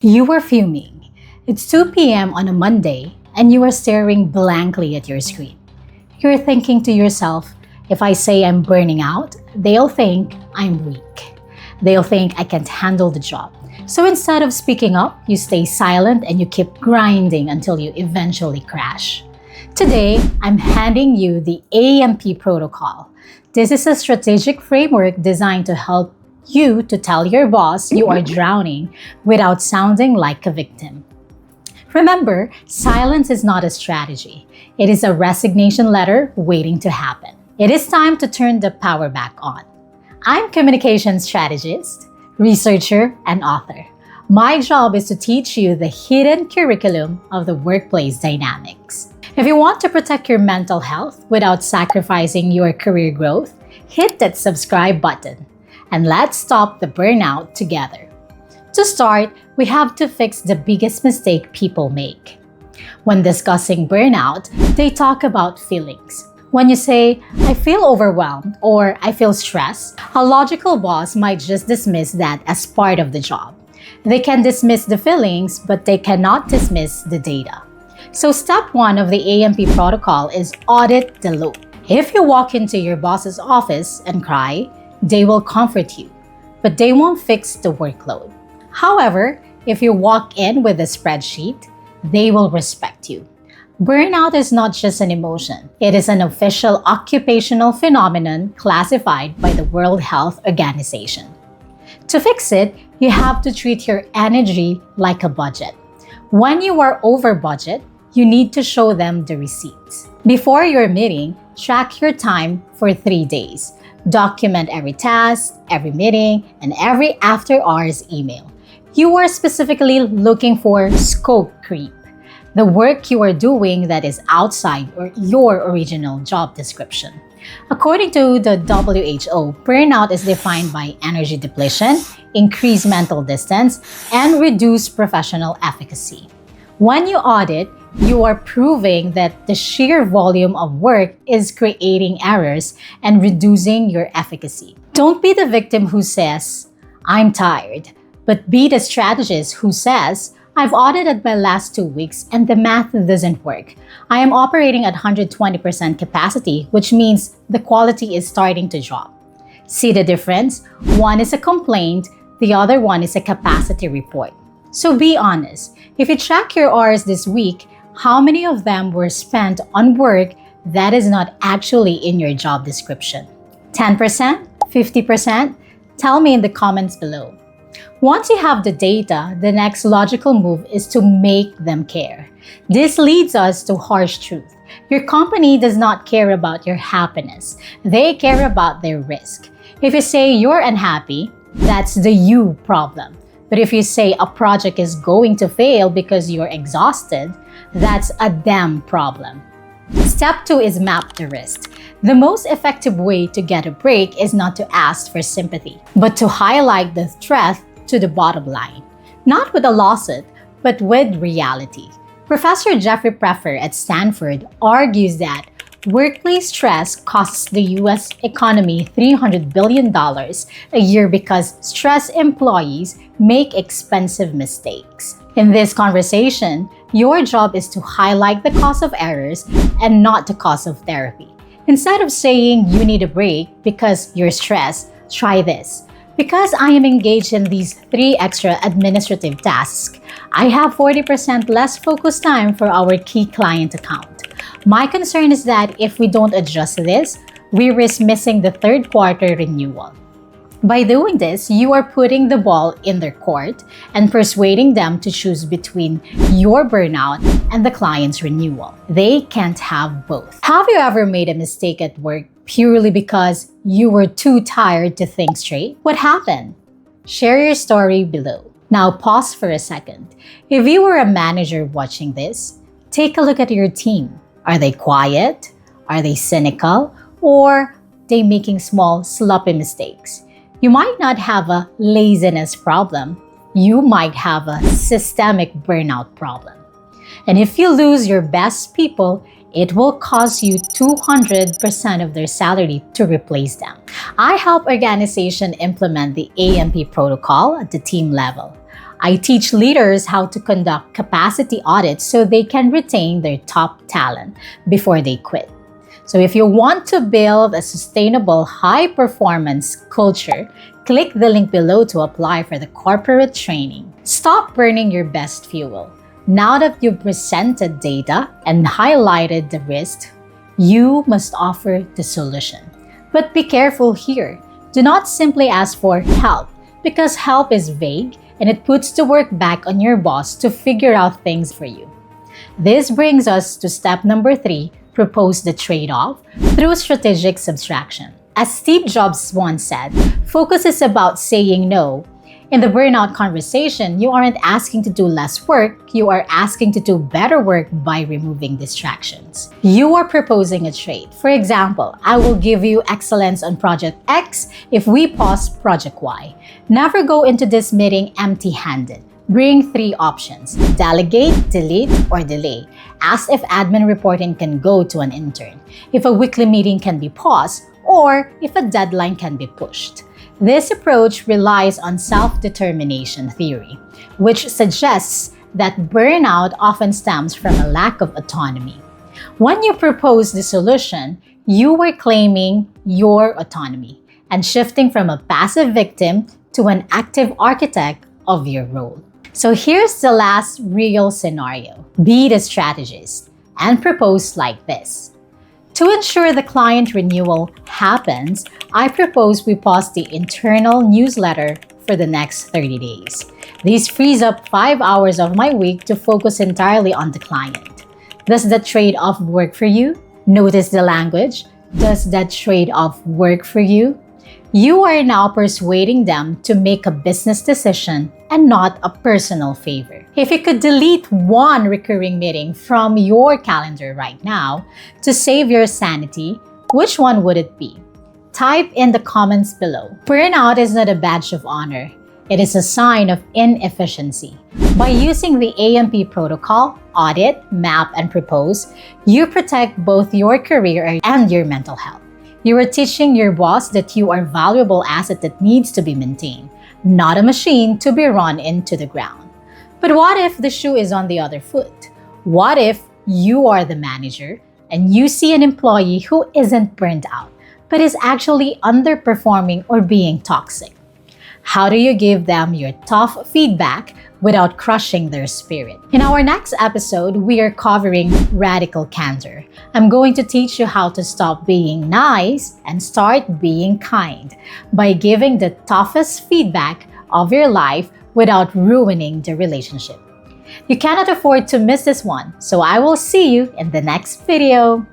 You are fuming. It's 2 p.m. on a Monday and you are staring blankly at your screen. You're thinking to yourself, if I say I'm burning out, they'll think I'm weak. They'll think I can't handle the job. So instead of speaking up, you stay silent and you keep grinding until you eventually crash. Today, I'm handing you the A.M.P protocol. This is a strategic framework designed to help you to tell your boss you are drowning without sounding like a victim. Remember, silence is not a strategy. It is a resignation letter waiting to happen. It is time to turn the power back on. I'm communication strategist, researcher, and author. My job is to teach you the hidden curriculum of the workplace dynamics. If you want to protect your mental health without sacrificing your career growth, hit that subscribe button. And let's stop the burnout together. To start, we have to fix the biggest mistake people make. When discussing burnout, they talk about feelings. When you say, I feel overwhelmed or I feel stressed, a logical boss might just dismiss that as part of the job. They can dismiss the feelings, but they cannot dismiss the data. So step 1 of the A.M.P protocol is audit the loop. If you walk into your boss's office and cry, they will comfort you, but they won't fix the workload. However, if you walk in with a spreadsheet, they will respect you. Burnout is not just an emotion. It is an official occupational phenomenon classified by the World Health Organization. To fix it, you have to treat your energy like a budget. When you are over budget, you need to show them the receipts. Before your meeting, track your time for 3 days. Document every task, every meeting, and every after-hours email. You are specifically looking for scope creep, the work you are doing that is outside your original job description. According to the WHO, burnout is defined by energy depletion, increased mental distance, and reduced professional efficacy. When you audit, you are proving that the sheer volume of work is creating errors and reducing your efficacy. Don't be the victim who says, I'm tired, but be the strategist who says, I've audited my last 2 weeks and the math doesn't work. I am operating at 120% capacity, which means the quality is starting to drop. See the difference? One is a complaint, the other one is a capacity report. So be honest. If you track your hours this week, how many of them were spent on work that is not actually in your job description? 10%? 50%? Tell me in the comments below. Once you have the data, the next logical move is to make them care. This leads us to harsh truth. Your company does not care about your happiness. They care about their risk. If you say you're unhappy, that's the you problem. But if you say a project is going to fail because you're exhausted, that's a them problem. Step 2 is map the risk. The most effective way to get a break is not to ask for sympathy, but to highlight the threat to the bottom line. Not with a lawsuit, but with reality. Professor Jeffrey Preffer at Stanford argues that workplace stress costs the U.S. economy $300 billion a year because stressed employees make expensive mistakes. In this conversation, your job is to highlight the cost of errors and not the cost of therapy. Instead of saying you need a break because you're stressed, try this. Because I am engaged in these 3 extra administrative tasks, I have 40% less focus time for our key client account. My concern is that if we don't adjust this, we risk missing the 3rd quarter renewal. By doing this, you are putting the ball in their court and persuading them to choose between your burnout and the client's renewal. They can't have both. Have you ever made a mistake at work purely because you were too tired to think straight? What happened? Share your story below. Now pause for a second. If you were a manager watching this, take a look at your team. Are they quiet? Are they cynical? Or are they making small, sloppy mistakes? You might not have a laziness problem. You might have a systemic burnout problem. And if you lose your best people, it will cost you 200% of their salary to replace them. I help organizations implement the A.M.P protocol at the team level. I teach leaders how to conduct capacity audits so they can retain their top talent before they quit. So if you want to build a sustainable high-performance culture, click the link below to apply for the corporate training. Stop burning your best fuel. Now that you've presented data and highlighted the risk, you must offer the solution. But be careful here. Do not simply ask for help, because help is vague and it puts the work back on your boss to figure out things for you. This brings us to step number 3, propose the trade-off through strategic subtraction. As Steve Jobs once said, focus is about saying no. In the burnout conversation, you aren't asking to do less work, you are asking to do better work by removing distractions. You are proposing a trade. For example, I will give you excellence on project X if we pause project Y. Never go into this meeting empty-handed. Bring 3 options: delegate, delete, or delay. Ask if admin reporting can go to an intern, if a weekly meeting can be paused, or if a deadline can be pushed. This approach relies on self-determination theory, which suggests that burnout often stems from a lack of autonomy. When you propose the solution, you are claiming your autonomy and shifting from a passive victim to an active architect of your role. So here's the last real scenario. Be the strategist and propose like this. To ensure the client renewal happens, I propose we pause the internal newsletter for the next 30 days. This frees up 5 hours of my week to focus entirely on the client. Does that trade-off work for you? Notice the language. Does that trade-off work for you? You are now persuading them to make a business decision and not a personal favor. If you could delete one recurring meeting from your calendar right now to save your sanity, which one would it be? Type in the comments below. Burnout is not a badge of honor. It is a sign of inefficiency. By using the A.M.P protocol, audit, map, and propose, you protect both your career and your mental health. You are teaching your boss that you are a valuable asset that needs to be maintained, not a machine to be run into the ground. But what if the shoe is on the other foot? What if you are the manager and you see an employee who isn't burned out, but is actually underperforming or being toxic? How do you give them your tough feedback without crushing their spirit? In our next episode, we are covering radical candor. I'm going to teach you how to stop being nice and start being kind by giving the toughest feedback of your life without ruining the relationship. You cannot afford to miss this one, so I will see you in the next video.